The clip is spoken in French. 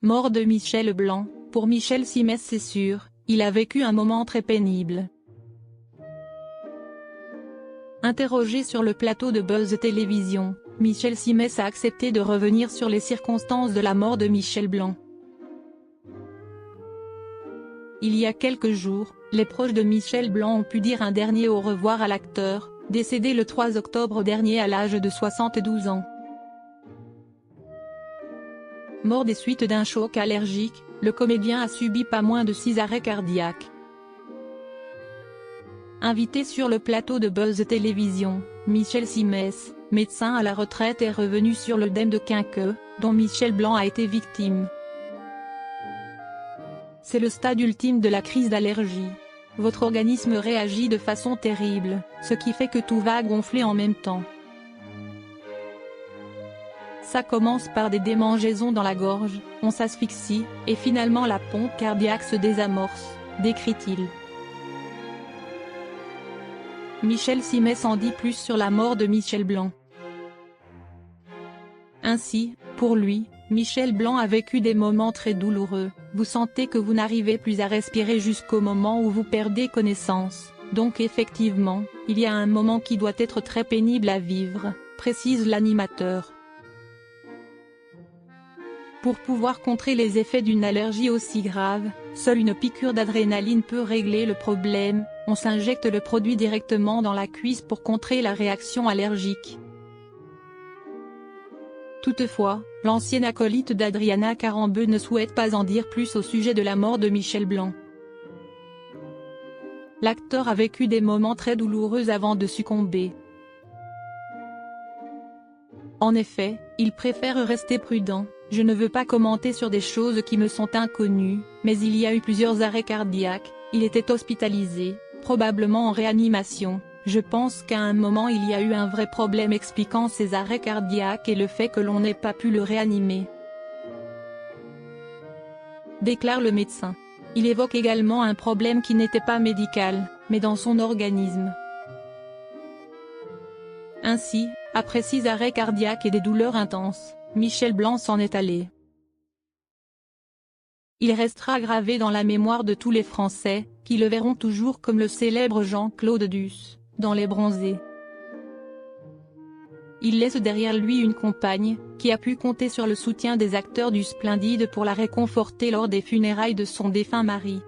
Mort de Michel Blanc. Pour Michel Simès, c'est sûr, il a vécu un moment très pénible. Interrogé sur le plateau de Buzz Télévision, Michel Simès a accepté de revenir sur les circonstances de la mort de Michel Blanc. Il y a quelques jours, les proches de Michel Blanc ont pu dire un dernier au revoir à l'acteur, décédé le 3 octobre dernier à l'âge de 72 ans. Mort des suites d'un choc allergique, le comédien a subi pas moins de 6 arrêts cardiaques. Invité sur le plateau de Buzz Télévision, Michel Simès, médecin à la retraite, est revenu sur l'œdème de Quinqueux, dont Michel Blanc a été victime. C'est le stade ultime de la crise d'allergie. Votre organisme réagit de façon terrible, ce qui fait que tout va gonfler en même temps. Ça commence par des démangeaisons dans la gorge, on s'asphyxie, et finalement la pompe cardiaque se désamorce, décrit-il. Michel Simès en dit plus sur la mort de Michel Blanc. Ainsi, pour lui, Michel Blanc a vécu des moments très douloureux. Vous sentez que vous n'arrivez plus à respirer jusqu'au moment où vous perdez connaissance. Donc effectivement, il y a un moment qui doit être très pénible à vivre, précise l'animateur. Pour pouvoir contrer les effets d'une allergie aussi grave, seule une piqûre d'adrénaline peut régler le problème. On s'injecte le produit directement dans la cuisse pour contrer la réaction allergique. Toutefois, l'ancienne acolyte d'Adriana Carambeu ne souhaite pas en dire plus au sujet de la mort de Michel Blanc. L'acteur a vécu des moments très douloureux avant de succomber. En effet, il préfère rester prudent. Je ne veux pas commenter sur des choses qui me sont inconnues, mais il y a eu plusieurs arrêts cardiaques, il était hospitalisé, probablement en réanimation. Je pense qu'à un moment il y a eu un vrai problème expliquant ces arrêts cardiaques et le fait que l'on n'ait pas pu le réanimer, déclare le médecin. Il évoque également un problème qui n'était pas médical, mais dans son organisme. Ainsi, après 6 arrêts cardiaques et des douleurs intenses, Michel Blanc s'en est allé. Il restera gravé dans la mémoire de tous les Français, qui le verront toujours comme le célèbre Jean-Claude Duss, dans Les Bronzés. Il laisse derrière lui une compagne, qui a pu compter sur le soutien des acteurs du Splendide pour la réconforter lors des funérailles de son défunt mari.